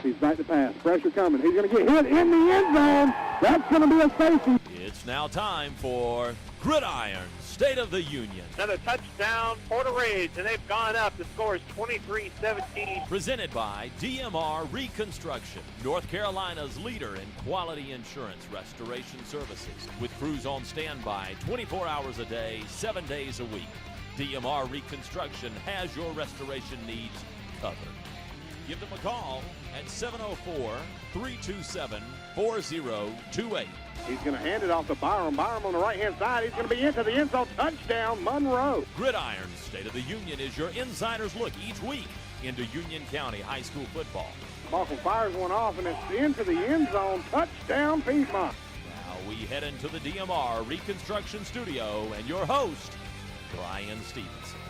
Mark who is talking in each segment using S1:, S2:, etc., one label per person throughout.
S1: He's back to pass. Pressure coming. He's going to get hit in the end zone. That's going to be a safety.
S2: It's now time for Gridiron State of the Union.
S3: Another touchdown, Porter Ridge, and they've gone up. The score is 23-17.
S2: Presented by DMR Reconstruction, North Carolina's leader in quality insurance restoration services. With crews on standby 24 hours a day, 7 days a week. DMR Reconstruction has your restoration needs covered. Give them a call at 704-327-4028.
S1: He's going to hand it off to Byram. Byram on the right-hand side. He's going to be into the end zone. Touchdown, Monroe.
S2: Gridiron State of the Union is your insider's look each week into Union County High School football.
S1: Malcolm fires one off, and it's into the end zone. Touchdown, Piedmont.
S2: Now we head into the DMR Reconstruction Studio and your host, Brian Stevenson.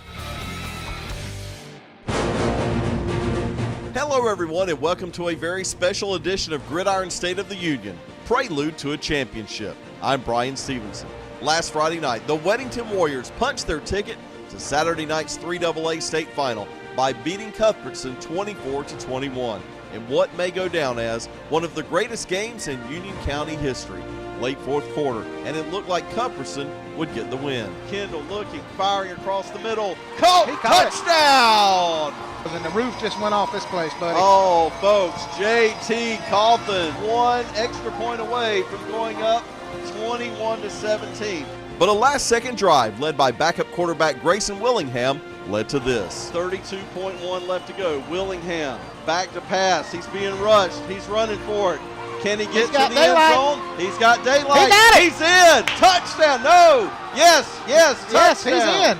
S4: Hello everyone and welcome to a very special edition of Gridiron State of the Union, prelude to a championship. I'm Brian Stevenson. Last Friday night, the Weddington Warriors punched their ticket to Saturday night's 3AA state final by beating Cuthbertson 24-21 in what may go down as one of the greatest games in Union County history. Late fourth quarter, and it looked like Cuthbertson would get the win. Kendall looking, firing across the middle. Caught! Touchdown!
S5: And the roof just went off this place, buddy.
S4: Oh, folks, J.T. Coffin, one extra point away from going up 21-17. But a last-second drive led by backup quarterback Grayson Willingham led to this. 32.1 left to go. Willingham back to pass. He's being rushed. He's running for it. Can he get to the end zone? He's got daylight. He's in. Touchdown. No. Yes. Touchdown.
S5: Yes, he's in.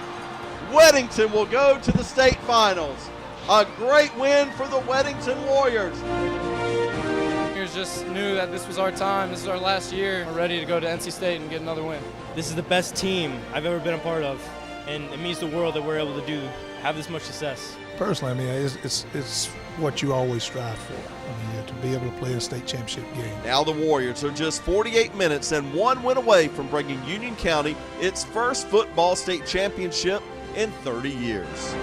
S4: Weddington will go to the state finals. A great win for the Weddington Warriors.
S6: We just knew that this was our time. This is our last year. We're ready to go to NC State and get another win.
S7: This is the best team I've ever been a part of, and it means the world that we're able to have this much success.
S8: Personally, I mean, it's what you always strive for. I mean, to be able to play a state championship game.
S4: Now the Warriors are just 48 minutes and one win away from bringing Union County its first football state championship in 30 years.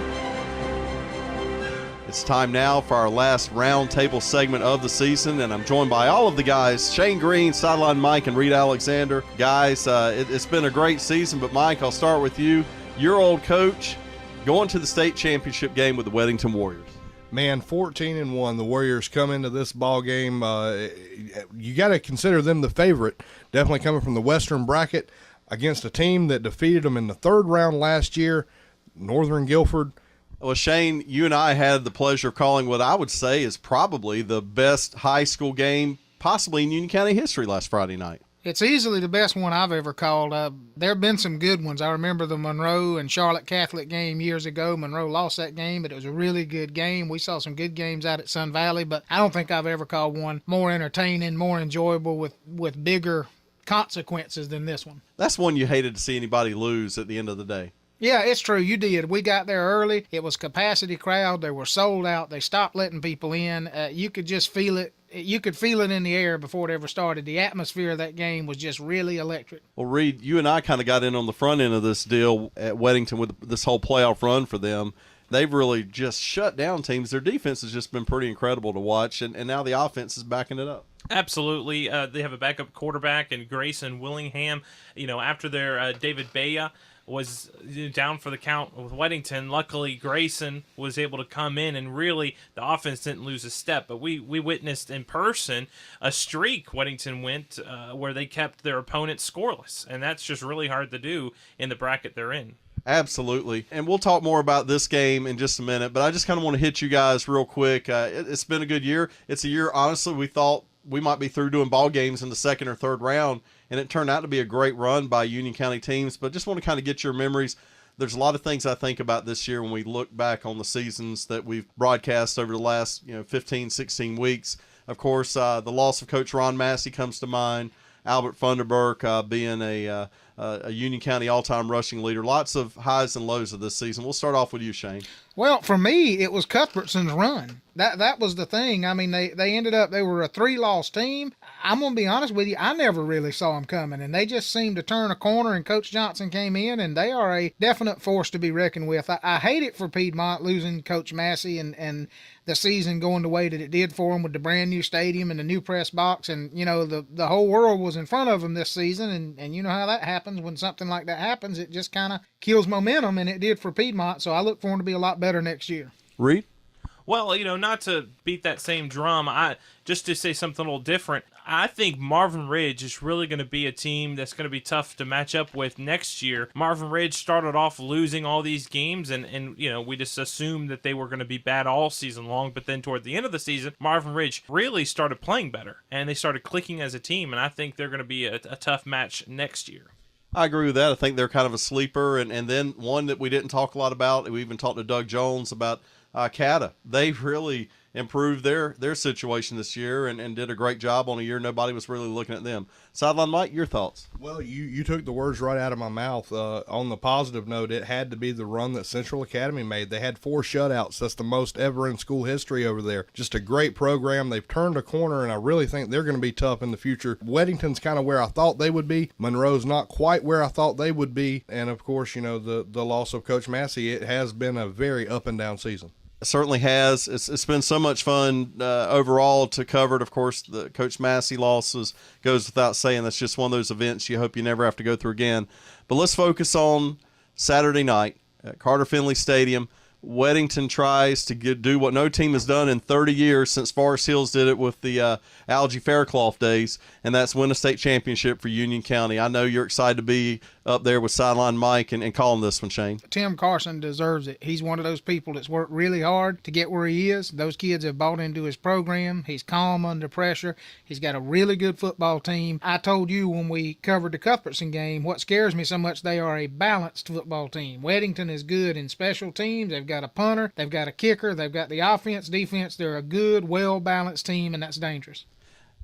S4: It's time now for our last roundtable segment of the season, and I'm joined by all of the guys, Shane Green, Sideline Mike, and Reed Alexander. Guys, it's been a great season, but Mike, I'll start with you. Your old coach going to the state championship game with the Weddington Warriors.
S9: Man, 14-1. The Warriors come into this ball game. You got to consider them the favorite. Definitely coming from the Western bracket against a team that defeated them in the third round last year, Northern Guilford.
S4: Well, Shane, you and I had the pleasure of calling what I would say is probably the best high school game possibly in Union County history last Friday night.
S5: It's easily the best one I've ever called. There have been some good ones. I remember the Monroe and Charlotte Catholic game years ago. Monroe lost that game, but it was a really good game. We saw some good games out at Sun Valley, but I don't think I've ever called one more entertaining, more enjoyable with bigger consequences than this one.
S4: That's one you hated to see anybody lose at the end of the day.
S5: Yeah, it's true. You did. We got there early. It was capacity crowd. They were sold out. They stopped letting people in. You could just feel it. You could feel it in the air before it ever started. The atmosphere of that game was just really electric.
S4: Well, Reed, you and I kind of got in on the front end of this deal at Weddington with this whole playoff run for them. They've really just shut down teams. Their defense has just been pretty incredible to watch, and now the offense is backing it up.
S10: Absolutely. They have a backup quarterback in Grayson Willingham. After their David Baya was down for the count with Weddington. Luckily, Grayson was able to come in, and really the offense didn't lose a step. But we witnessed in person a streak Weddington went where they kept their opponents scoreless, and that's just really hard to do in the bracket they're in.
S4: Absolutely. And we'll talk more about this game in just a minute, but I just kind of want to hit you guys real quick. It's been a good year. It's a year, honestly, we thought we might be through doing ball games in the second or third round, and it turned out to be a great run by Union County teams. But just want to kind of get your memories. There's a lot of things I think about this year when we look back on the seasons that we've broadcast over the last 15, 16 weeks. Of course, the loss of Coach Ron Massey comes to mind. Albert Funderburk being a Union County all-time rushing leader. Lots of highs and lows of this season. We'll start off with you, Shane.
S5: Well, for me, it was Cuthbertson's run. That was the thing. I mean, they ended up, they were a 3-loss team. I'm going to be honest with you, I never really saw them coming, and they just seemed to turn a corner, and Coach Johnson came in, and they are a definite force to be reckoned with. I hate it for Piedmont losing Coach Massey and the season going the way that it did for them with the brand new stadium and the new press box, and, the whole world was in front of them this season, and you know how that happens. When something like that happens, it just kind of kills momentum, and it did for Piedmont, so I look for them to be a lot better next year.
S4: Reed?
S10: Well, not to beat that same drum, just to say something a little different, I think Marvin Ridge is really going to be a team that's going to be tough to match up with next year. Marvin Ridge started off losing all these games, and we just assumed that they were going to be bad all season long, but then toward the end of the season, Marvin Ridge really started playing better, and they started clicking as a team, and I think they're going to be a tough match next year.
S4: I agree with that. I think they're kind of a sleeper, and then one that we didn't talk a lot about, we even talked to Doug Jones about Cata. They really improved their situation this year and did a great job on a year nobody was really looking at them. Sideline Mike, your thoughts?
S9: Well, you took the words right out of my mouth. On the positive note, it had to be the run that Central Academy made. They had 4 shutouts. That's the most ever in school history over there. Just a great program. They've turned a corner, and I really think they're going to be tough in the future. Weddington's kind of where I thought they would be. Monroe's not quite where I thought they would be. And, of course, the loss of Coach Massey, it has been a very up and down season.
S4: It certainly has. It's been so much fun overall to cover it. Of course, the Coach Massey losses goes without saying. That's just one of those events you hope you never have to go through again. But let's focus on Saturday night at Carter Finley Stadium. Weddington tries to do what no team has done in 30 years since Forest Hills did it with the Algie Faircloth days, and that's win a state championship for Union County. I know you're excited to be up there with Sideline Mike and calling this one, Shane.
S5: Tim Carson deserves it. He's one of those people that's worked really hard to get where he is. Those kids have bought into his program. He's calm under pressure. He's got a really good football team. I told you when we covered the Cuthbertson game, what scares me so much, they are a balanced football team. Weddington is good in special teams. They've got a punter. They've got a kicker. They've got the offense, defense. They're a good, well-balanced team, and that's dangerous.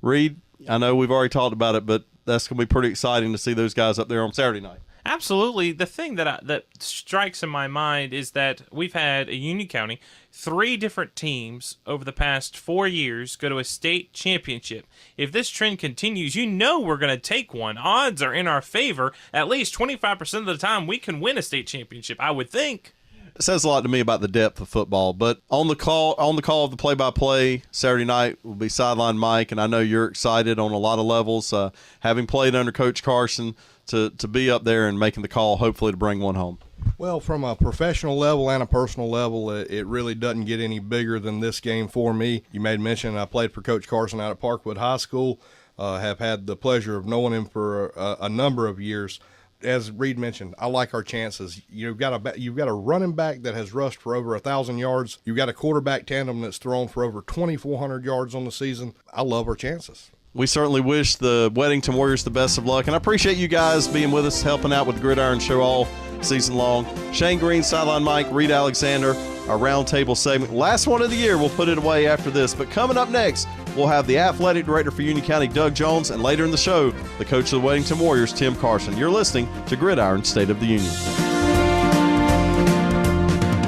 S4: Reed, I know we've already talked about it, but that's going to be pretty exciting to see those guys up there on Saturday night.
S10: Absolutely. The thing that strikes in my mind is that we've had a Union County, 3 different teams over the past 4 years go to a state championship. If this trend continues, we're going to take one. Odds are in our favor. At least 25% of the time we can win a state championship, I would think.
S4: It says a lot to me about the depth of football, but on the call of the play-by-play Saturday night will be Sideline Mike, and I know you're excited on a lot of levels, having played under Coach Carson, to be up there and making the call, hopefully to bring one home.
S9: Well, from a professional level and a personal level, it really doesn't get any bigger than this game for me. You made mention I played for Coach Carson out at Parkwood High School, have had the pleasure of knowing him for a number of years. As Reed mentioned, I like our chances. You've got a running back that has rushed for over 1,000 yards. You've got a quarterback tandem that's thrown for over 2,400 yards on the season. I love our chances.
S4: We certainly wish the Weddington Warriors the best of luck, and I appreciate you guys being with us, helping out with the Gridiron Show all season long. Shane Green, Sideline Mike, Reed Alexander, our roundtable segment. Last one of the year, we'll put it away after this. But coming up next, we'll have the athletic director for Union County, Doug Jones, and later in the show, the coach of the Weddington Warriors, Tim Carson. You're listening to Gridiron State of the Union.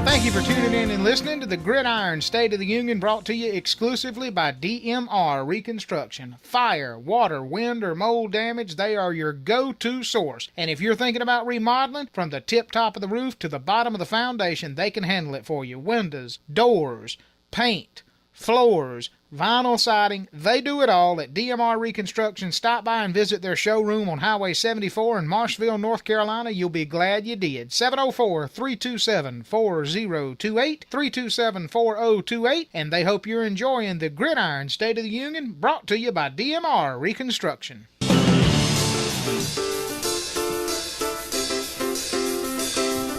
S5: Thank you for tuning in and listening to the Gridiron State of the Union, brought to you exclusively by DMR Reconstruction. Fire, water, wind, or mold damage, they are your go-to source. And if you're thinking about remodeling, from the tip top of the roof to the bottom of the foundation, they can handle it for you. Windows, doors, paint, floors, vinyl siding, they do it all at DMR Reconstruction. Stop by and visit their showroom on Highway 74 in Marshville, North Carolina. You'll be glad you did. 704-327-4028, 327-4028, and they hope you're enjoying the Gridiron State of the Union, brought to you by DMR Reconstruction.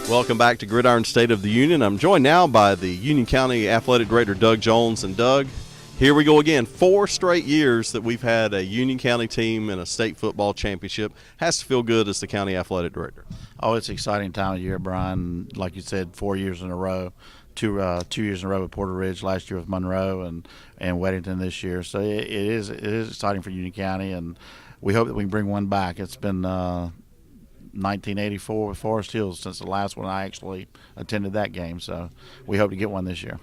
S4: Welcome back to Gridiron State of the Union. I'm joined now by the Union County Athletic Director, Doug Jones. And Doug, here we go again. 4 straight years that we've had a Union County team in a state football championship. Has to feel good as the county athletic director.
S11: Oh, it's an exciting time of year, Brian. Like you said, 4 years in a row. 2 years in a row with Porter Ridge, last year with Monroe, and Weddington this year. So it is exciting for Union County, and we hope that we can bring one back. It's been 1984 with Forest Hills since the last one I actually attended that game, so we hope to get one this year.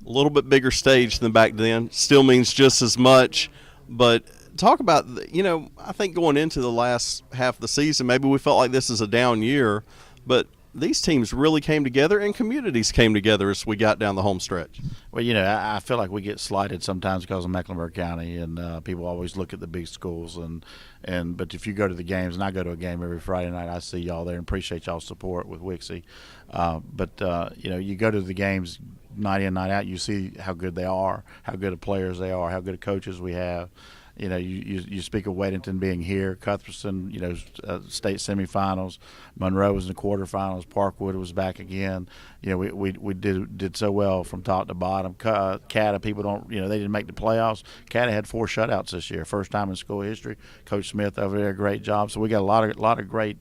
S4: A little bit bigger stage than back then. Still means just as much, but talk about, I think going into the last half of the season, maybe we felt like this is a down year, but these teams really came together and communities came together as we got down the home stretch.
S11: Well, I feel like we get slighted sometimes because of Mecklenburg County, and people always look at the big schools. But if you go to the games, and I go to a game every Friday night, I see y'all there and appreciate y'all's support with Wixie. You go to the games night in, night out, you see how good they are, how good of players they are, how good of coaches we have. You speak of Weddington being here, Cuthbertson, state semifinals, Monroe was in the quarterfinals, Parkwood was back again. We did so well from top to bottom. Cata, people don't, they didn't make the playoffs. Cata had 4 shutouts this year, first time in school history. Coach Smith over there, great job. So we got a lot of great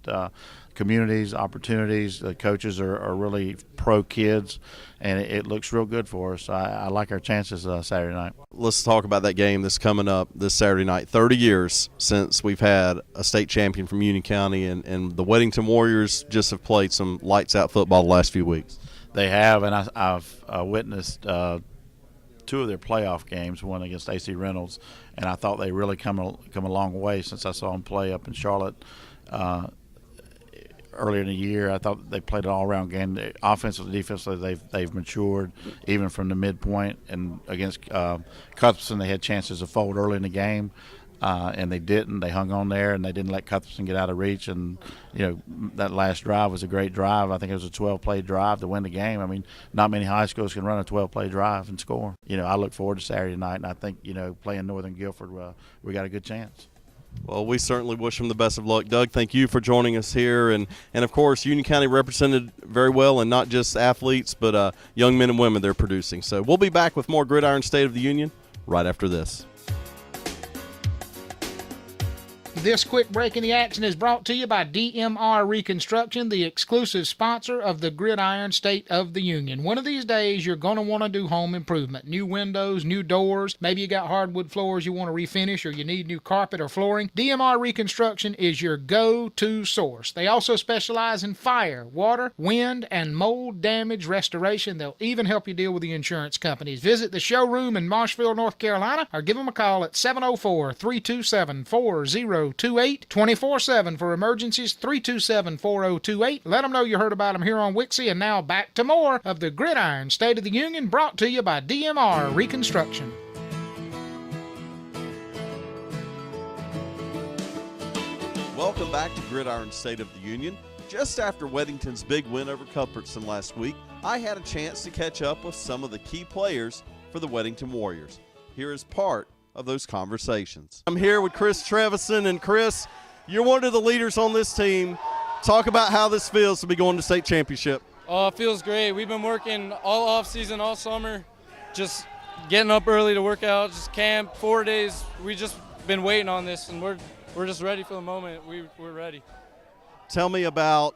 S11: communities, opportunities. The coaches are really pro kids, and it looks real good for us. I like our chances Saturday night.
S4: Let's talk about that game that's coming up this Saturday night. 30 years since we've had a state champion from Union County, and the Weddington Warriors just have played some lights-out football the last few weeks.
S11: They have, and I've witnessed 2 of their playoff games, one against AC Reynolds, and I thought they really come a long way since I saw them play up in Charlotte earlier in the year. I thought they played an all-around game. Offensively, defensively, they've matured even from the midpoint. And against Cuthbertson, they had chances to fold early in the game, and they didn't. They hung on there, and they didn't let Cuthbertson get out of reach. And that last drive was a great drive. I think it was a 12-play drive to win the game. I mean, not many high schools can run a 12-play drive and score. I look forward to Saturday night, and I think playing Northern Guilford, we got a good chance.
S4: Well, we certainly wish them the best of luck. Doug, thank you for joining us here. And of course, Union County represented very well, and not just athletes, but young men and women they're producing. So we'll be back with more Gridiron State of the Union right after this.
S5: This quick break in the action is brought to you by DMR Reconstruction, the exclusive sponsor of the Gridiron State of the Union. One of these days, you're going to want to do home improvement. New windows, new doors. Maybe you got hardwood floors you want to refinish, or you need new carpet or flooring. DMR Reconstruction is your go-to source. They also specialize in fire, water, wind, and mold damage restoration. They'll even help you deal with the insurance companies. Visit the showroom in Marshville, North Carolina, or give them a call at 704-327-4028, 24/7 for emergencies, 327-4028. Let them know you heard about them here on Wixie. And now back to more of the Gridiron State of the Union, brought to you by DMR Reconstruction.
S4: Welcome back to Gridiron State of the Union. Just after Weddington's big win over Cuthbertson last week, I had a chance to catch up with some of the key players for the Weddington Warriors. Here is part of those conversations. I'm here with Chris Trevison, and Chris, you're one of the leaders on this team. Talk about how this feels to be going to state championship.
S6: Oh, it feels great. We've been working all off season, all summer, just getting up early to work out, just camp, 4 days. We just been waiting on this, and we're just ready for the moment. We're ready.
S4: Tell me about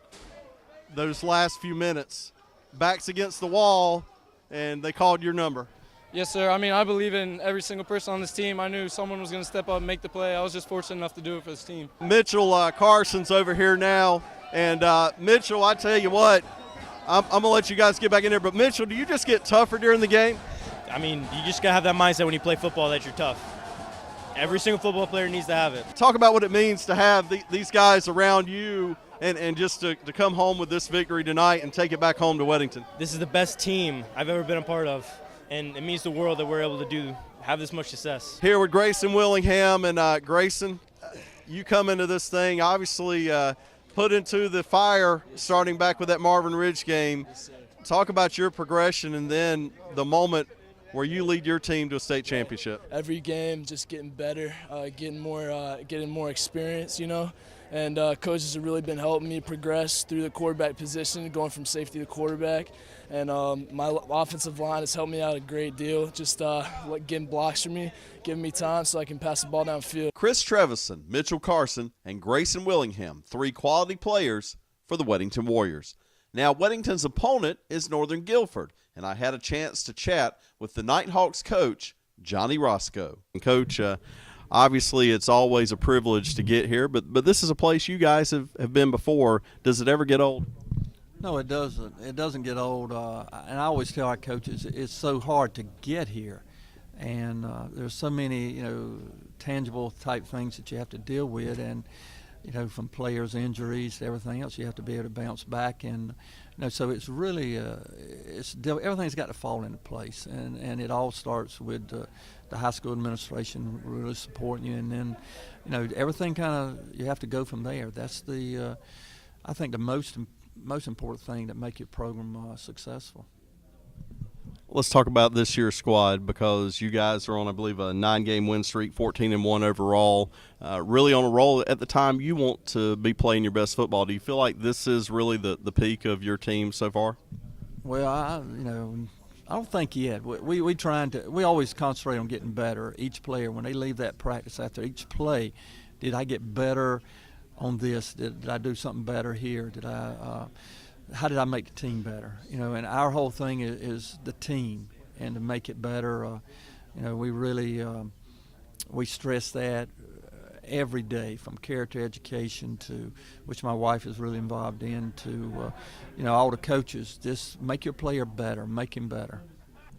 S4: those last few minutes. Backs against the wall, and they called your number.
S6: Yes, sir. I mean, I believe in every single person on this team. I knew someone was going to step up and make the play. I was just fortunate enough to do it for this team.
S4: Mitchell Carson's over here now. And, Mitchell, I tell you what, I'm going to let you guys get back in there. But, Mitchell, do you just get tougher during the game?
S7: I mean, you just got to have that mindset when you play football that you're tough. Every single football player needs to have it.
S4: Talk about what it means to have these guys around you and just to come home with this victory tonight and take it back home to Weddington.
S7: This is the best team I've ever been a part of. And it means the world that we're able to have this much success.
S4: Here with Grayson Willingham, and Grayson, you come into this thing obviously put into the fire starting back with that Marvin Ridge game. Talk about your progression and then the moment where you lead your team to a state championship.
S12: Every game, just getting better, getting more experience, And coaches have really been helping me progress through the quarterback position, going from safety to quarterback. And my offensive line has helped me out a great deal, just getting blocks for me, giving me time so I can pass the ball downfield.
S4: Chris Trevison, Mitchell Carson, and Grayson Willingham, 3 quality players for the Weddington Warriors. Now, Weddington's opponent is Northern Guilford, and I had a chance to chat with the Nighthawks coach, Johnny Roscoe. And Coach, obviously, it's always a privilege to get here, but this is a place you guys have been before. Does it ever get old?
S13: No, it doesn't. It doesn't get old. And I always tell our coaches it's so hard to get here. and there's so many tangible type things that you have to deal with, and from players' injuries to everything else, you have to be able to bounce back, and so it's really everything's got to fall into place, and it all starts with the high school administration really supporting you, and then everything kind of you have to go from there. That's the I think the most important thing to make your program successful.
S4: Let's talk about this year's squad, because you guys are on, I believe, a 9-game win streak, 14-1 overall, really on a roll. At the time, you want to be playing your best football. Do you feel like this is really the peak of your team so far?
S13: Well, I don't think yet. We always concentrate on getting better. Each player, when they leave that practice after each play, did I get better on this? Did I do something better here? How did I make the team better? And our whole thing is the team, and to make it better. We really we stress that every day, from character education to, which my wife is really involved in, to all the coaches. Just make your player better, make him better.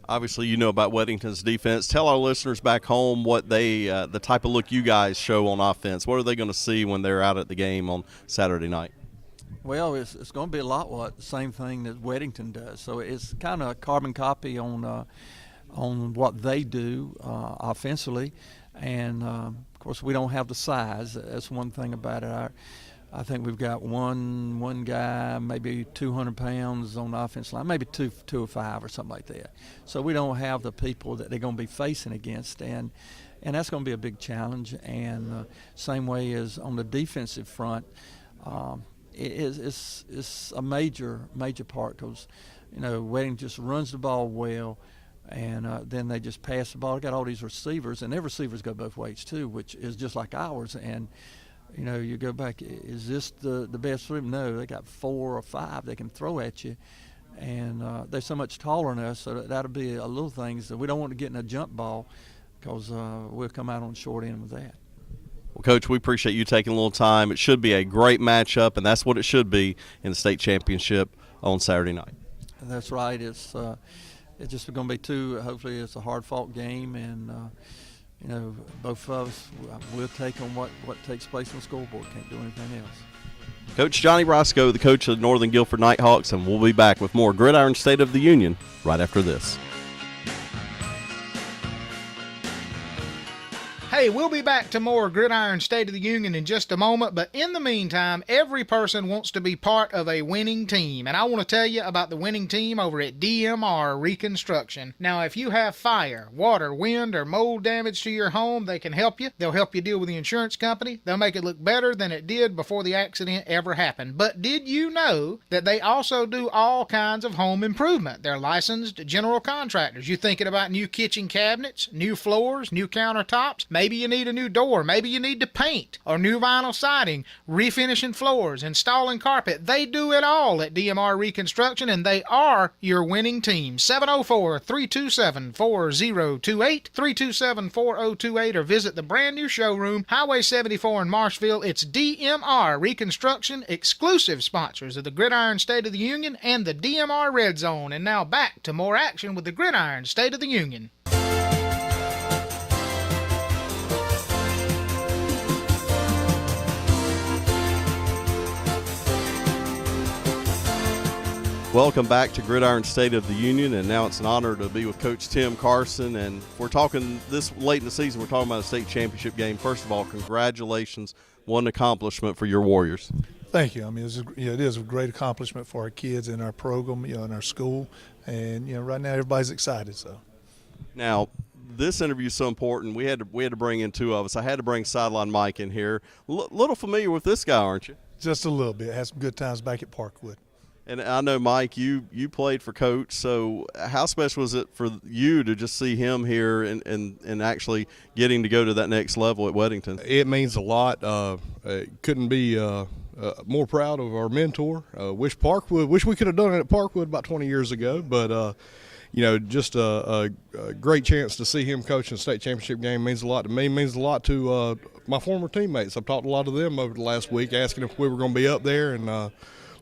S4: Obviously, you know about Weddington's defense. Tell our listeners back home what the type of look you guys show on offense. What are they going to see when they're out at the game on Saturday night?
S13: Well, it's going to be a lot the same thing that Weddington does. So it's kind of a carbon copy on what they do offensively, and of course we don't have the size. That's one thing about it. I think we've got one guy, maybe 200 pounds on the offensive line, maybe 205 or something like that. So we don't have the people that they're going to be facing against, and that's going to be a big challenge. And same way as on the defensive front, it's a major part, because Wedding just runs the ball well, and then they just pass the ball. They got all these receivers, and their receivers go both ways too, which is just like ours. And you go back, is this the best for them? No, they got 4 or 5 they can throw at you, and they're so much taller than us, so that'll be a little things that we don't want to get in a jump ball, because we'll come out on the short end with that.
S4: Well, Coach, we appreciate you taking a little time. It should be a great matchup, and that's what it should be in the state championship on Saturday night.
S13: That's right. It's just going to be hopefully it's a hard-fought game, and both of us will take on what takes place on the scoreboard. Can't do anything else.
S4: Coach Johnny Roscoe, the coach of the Northern Guilford Nighthawks, and we'll be back with more Gridiron State of the Union right after this.
S5: Hey, we'll be back to more Gridiron State of the Union in just a moment, but in the meantime, every person wants to be part of a winning team, and I want to tell you about the winning team over at DMR Reconstruction. Now, if you have fire, water, wind, or mold damage to your home, they can help you. They'll help you deal with the insurance company. They'll make it look better than it did before the accident ever happened. But did you know that they also do all kinds of home improvement? They're licensed general contractors. You thinking about new kitchen cabinets, new floors, new countertops? Maybe you need a new door. Maybe you need to paint or new vinyl siding, refinishing floors, installing carpet. They do it all at DMR Reconstruction, and they are your winning team. 704-327-4028, 327-4028, or visit the brand new showroom, Highway 74 in Marshville. It's DMR Reconstruction, exclusive sponsors of the Gridiron State of the Union and the DMR Red Zone. And now back to more action with the Gridiron State of the Union.
S4: Welcome back to Gridiron State of the Union, and now it's an honor to be with Coach Tim Carson. And if we're talking this late in the season, we're talking about a state championship game. First of all, congratulations. What an accomplishment for your Warriors.
S8: Thank you. I mean, it is a great accomplishment for our kids in our program, in our school. And, right now everybody's excited. So
S4: now, this interview is so important. We had to bring in 2 of us. I had to bring Sideline Mike in here. Little familiar with this guy, aren't you?
S8: Just a little bit. Had some good times back at Parkwood.
S4: And I know, Mike, you played for Coach, so how special was it for you to just see him here and actually getting to go to that next level at Weddington?
S9: It means a lot. Couldn't be more proud of our mentor. Wish we could have done it at Parkwood about 20 years ago, but just a great chance to see him coach in the state championship game means a lot to me, means a lot to my former teammates. I've talked to a lot of them over the last week asking if we were going to be up there, and a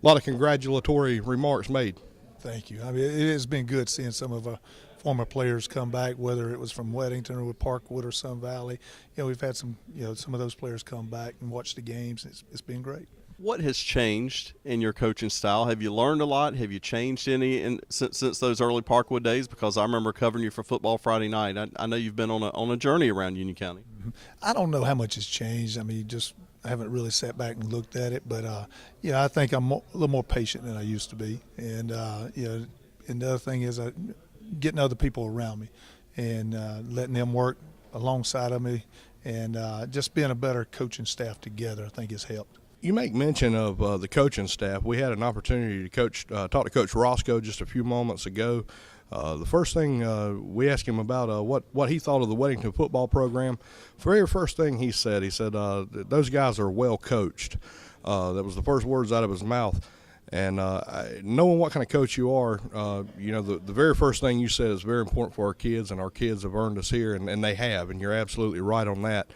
S9: lot of congratulatory remarks made.
S8: Thank you. I mean, it has been good seeing some of our former players come back, whether it was from Weddington or with Parkwood or Sun Valley. We've had some of those players come back and watch the games. It's been great.
S4: What has changed in your coaching style? Have you learned a lot? Have you changed any since those early Parkwood days? Because I remember covering you for Football Friday Night. I know you've been on a journey around Union County.
S8: I don't know how much has changed. I mean, I haven't really sat back and looked at it, but I think I'm a little more patient than I used to be. And and the other thing is getting other people around me and letting them work alongside of me, and just being a better coaching staff together, I think has helped.
S9: You make mention of the coaching staff. We had an opportunity to talk to Coach Roscoe just a few moments ago. The first thing we asked him about what he thought of the Weddington football program. Very first thing he said those guys are well coached. That was the first words out of his mouth. And knowing what kind of coach you are, the very first thing you said is very important for our kids, and our kids have earned us here, and they have, and you're absolutely right on that.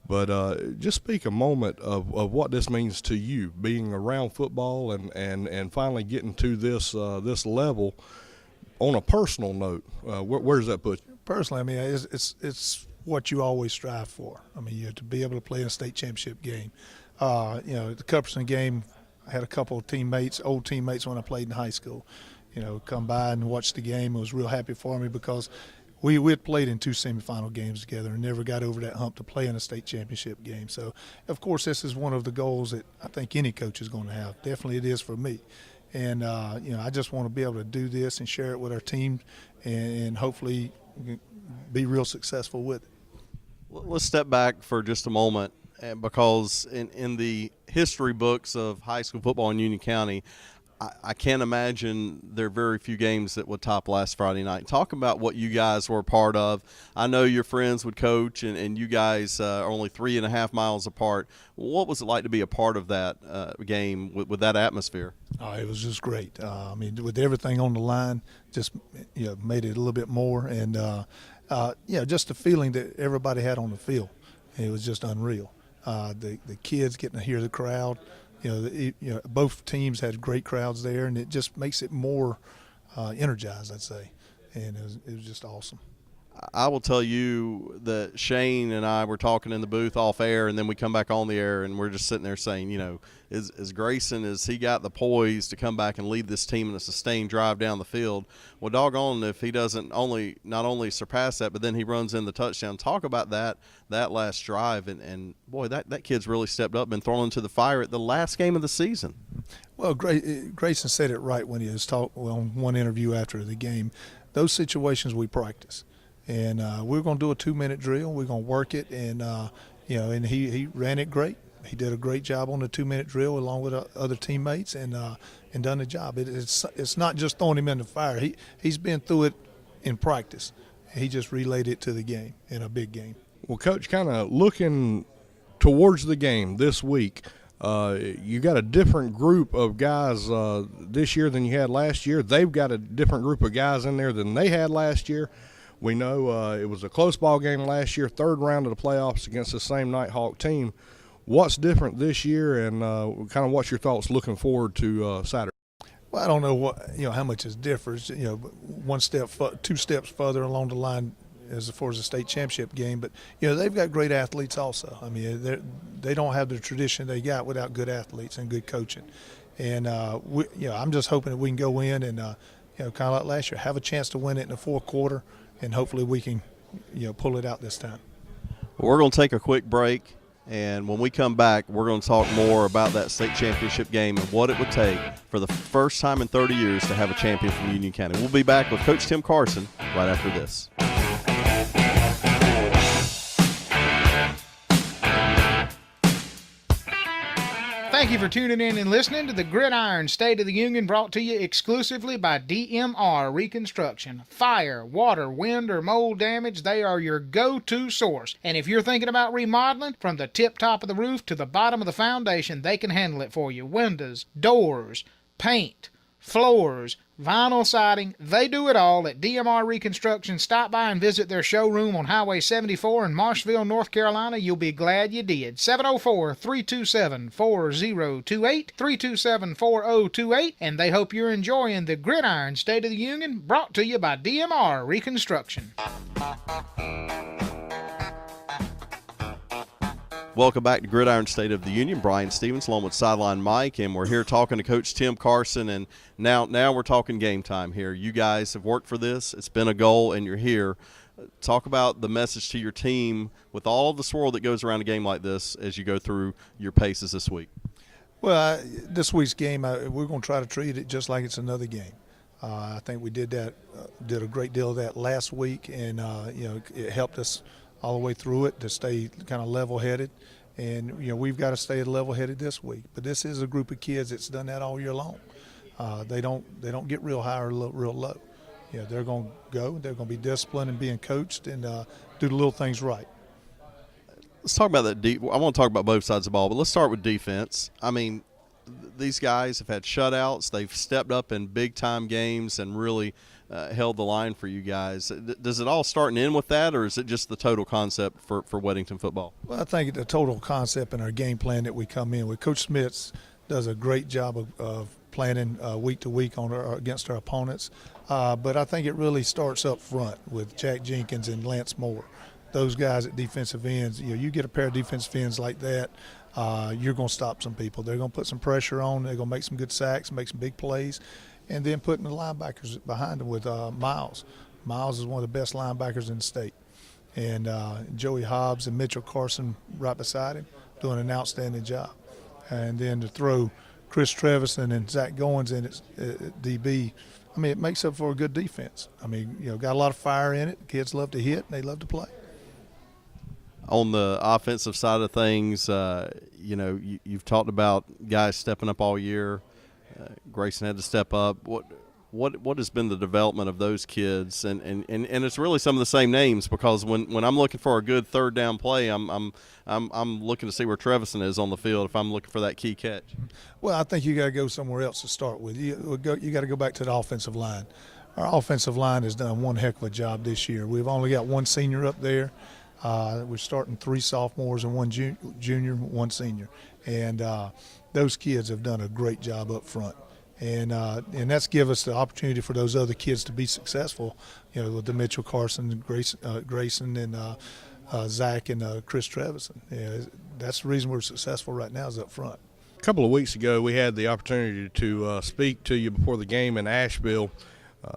S9: But just speak a moment of what this means to you, being around football and finally getting to this level on a personal note. Where does that put you?
S8: Personally, I mean, it's what you always strive for. I mean, to be able to play in a state championship game. The Cupperson game, I had a couple of old teammates when I played in high school, come by and watch the game. It was real happy for me because we had played in 2 semifinal games together and never got over that hump to play in a state championship game. So, of course, this is one of the goals that I think any coach is going to have. Definitely it is for me. And, I just want to be able to do this and share it with our team and hopefully be real successful with it.
S4: Let's step back for just a moment, because in the history books of high school football in Union County, I can't imagine there are very few games that would top last Friday night. Talk about what you guys were a part of. I know your friends would coach, and you guys are only 3.5 miles apart. What was it like to be a part of that game with that atmosphere?
S8: Oh, it was just great. I mean, with everything on the line, just made it a little bit more, and just the feeling that everybody had on the field, it was just unreal. The kids getting to hear the crowd. Both teams had great crowds there, and it just makes it more energized, I'd say. And it was just awesome.
S4: I will tell you that Shane and I were talking in the booth off air, and then we come back on the air, and we're just sitting there saying, is Grayson, has he got the poise to come back and lead this team in a sustained drive down the field? Well, doggone if he doesn't not only surpass that, but then he runs in the touchdown. Talk about that last drive, and boy, that kid's really stepped up, been thrown into the fire at the last game of the season.
S8: Well, Grayson said it right when he was on one interview after the game. Those situations we practice. And we're going to do a 2-minute drill. We're going to work it, and and he ran it great. He did a great job on the 2-minute drill along with other teammates, and done the job. It's not just throwing him in the fire. He's been through it in practice. He just relayed it to the game in a big game.
S9: Well, Coach, kind of looking towards the game this week, you got a different group of guys this year than you had last year. They've got a different group of guys in there than they had last year. We know it was a close ball game last year, 3rd round of the playoffs against the same Nighthawk team. What's different this year, and kind of what's your thoughts looking forward to Saturday?
S8: Well, I don't know how much it differs. 2 steps further along the line as far as the state championship game, but they've got great athletes also. I mean, they don't have the tradition they got without good athletes and good coaching. And I'm just hoping that we can go in and kind of like last year, have a chance to win it in the 4th quarter. And hopefully we can, pull it out this time.
S4: We're going to take a quick break, and when we come back, we're going to talk more about that state championship game and what it would take for the first time in 30 years to have a champion from Union County. We'll be back with Coach Tim Carson right after this.
S5: Thank you for tuning in and listening to the Gridiron State of the Union, brought to you exclusively by DMR Reconstruction. Fire, water, wind, or mold damage, they are your go-to source. And if you're thinking about remodeling, from the tip top of the roof to the bottom of the foundation, they can handle it for you. Windows, doors, paint, floors, vinyl siding. They do it all at DMR Reconstruction. Stop by and visit their showroom on Highway 74 in Marshville, North Carolina. You'll be glad you did. 704-327-4028, 327-4028, and they hope you're enjoying the Gridiron State of the Union, brought to you by DMR Reconstruction.
S4: Welcome back to Gridiron State of the Union. Brian Stevens along with Sideline Mike, and we're here talking to Coach Tim Carson, and now we're talking game time here. You guys have worked for this. It's been a goal, and you're here. Talk about the message to your team with all the swirl that goes around a game like this as you go through your paces this week.
S8: Well, this week's game, we're going to try to treat it just like it's another game. I think we did a great deal of that last week, and it helped us all the way through it to stay kind of level-headed. And, we've got to stay level-headed this week. But this is a group of kids that's done that all year long. They don't get real high or real low. They're going to go. They're going to be disciplined and being coached and do the little things right.
S4: Let's talk about that. I want to talk about both sides of the ball, but let's start with defense. I mean, these guys have had shutouts. They've stepped up in big-time games and really held the line for you guys. Does it all start and end with that, or is it just the total concept for Weddington football?
S8: Well, I think the total concept and our game plan that we come in with. Coach Smith does a great job of planning week to week against our opponents. But I think it really starts up front with Jack Jenkins and Lance Moore. Those guys at defensive ends, you get a pair of defensive ends like that, you're going to stop some people. They're going to put some pressure on. They're going to make some good sacks, make some big plays. And then putting the linebackers behind them with Miles. Miles is one of the best linebackers in the state. And Joey Hobbs and Mitchell Carson right beside him doing an outstanding job. And then to throw Chris Trevison and Zach Goins in at DB, I mean, it makes up for a good defense. I mean, got a lot of fire in it. Kids love to hit, and they love to play.
S4: On the offensive side of things, you've talked about guys stepping up all year. Grayson had to step up. What has been the development of those kids? And it's really some of the same names, because when I'm looking for a good third down play, I'm looking to see where Trevison is on the field if I'm looking for that key catch.
S8: Well, I think you got to go somewhere else to start with. You got to go back to the offensive line. Our offensive line has done one heck of a job this year. We've only got one senior up there. We're starting 3 sophomores and 1 junior, 1 senior, and those kids have done a great job up front. And that's give us the opportunity for those other kids to be successful, with the Mitchell Carson, Grayson, and Zach and Chris Trevison. That's the reason we're successful right now is up front.
S9: A couple of weeks ago, we had the opportunity to speak to you before the game in Asheville.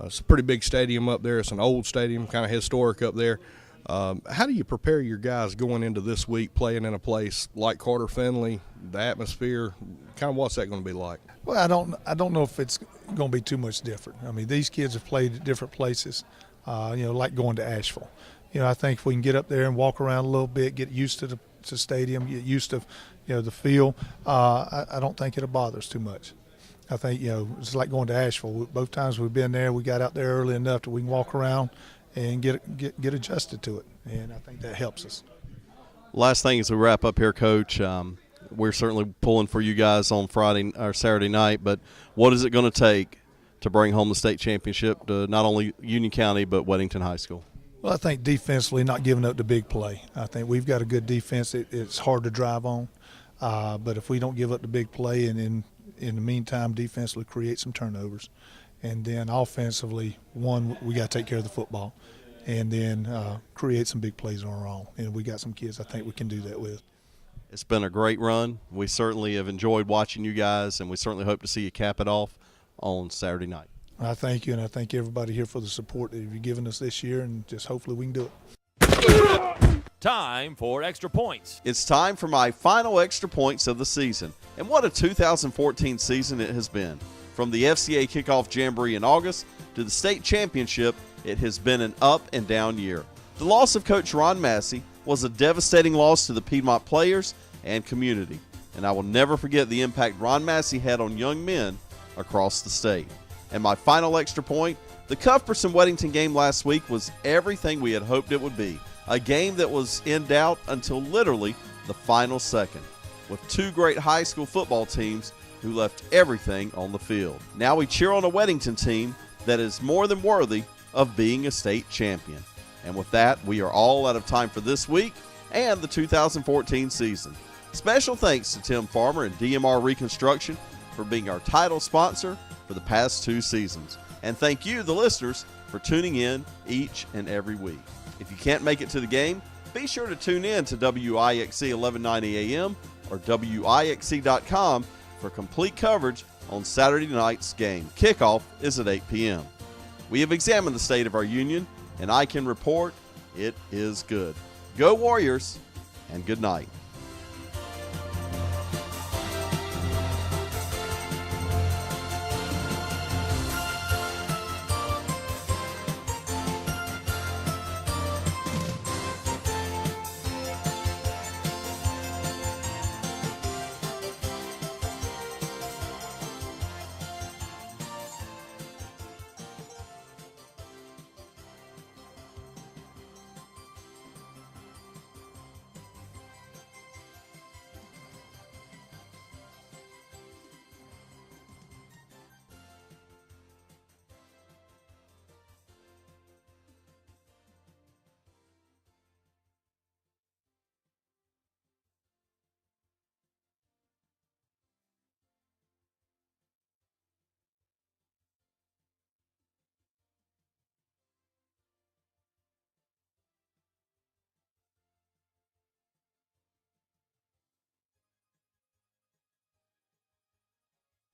S9: It's a pretty big stadium up there. It's an old stadium, kind of historic up there. How do you prepare your guys going into this week playing in a place like Carter Finley, the atmosphere? Kind of what's that going to be like?
S8: Well, I don't know if it's going to be too much different. I mean, these kids have played at different places, like going to Asheville. I think if we can get up there and walk around a little bit, get used to the stadium, get used to, the feel, I don't think it'll bother us too much. I think, it's like going to Asheville. Both times we've been there, we got out there early enough that we can walk around and get adjusted to it, and I think that helps us.
S4: Last thing as we wrap up here, Coach, we're certainly pulling for you guys on Friday or Saturday night, but what is it going to take to bring home the state championship to not only Union County but Weddington High School?
S8: Well, I think defensively, not giving up the big play. I think we've got a good defense. It's hard to drive on, but if we don't give up the big play, and in the meantime, defensively create some turnovers. And then offensively, we got to take care of the football, and then create some big plays on our own. And we got some kids I think we can do that with.
S4: It's been a great run. We certainly have enjoyed watching you guys, and we certainly hope to see you cap it off on Saturday night.
S8: I thank you, and I thank everybody here for the support that you've given us this year, and just hopefully we can do it.
S2: Time for Extra Points.
S4: It's time for my final Extra Points of the season. And what a 2014 season it has been. From the FCA Kickoff Jamboree in August to the state championship, it has been an up and down year. The loss of Coach Ron Massey was a devastating loss to the Piedmont players and community, and I will never forget the impact Ron Massey had on young men across the state. And my final extra point, the Cuthbertson-Weddington game last week was everything we had hoped it would be, a game that was in doubt until literally the final second, with 2 great high school football teams who left everything on the field. Now we cheer on a Weddington team that is more than worthy of being a state champion. And with that, we are all out of time for this week and the 2014 season. Special thanks to Tim Farmer and DMR Reconstruction for being our title sponsor for the past 2 seasons. And thank you, the listeners, for tuning in each and every week. If you can't make it to the game, be sure to tune in to WIXC 1190 AM or WIXC.com for complete coverage on Saturday night's game. Kickoff is at 8 p.m. We have examined the state of our union, and I can report it is good. Go Warriors, and good night.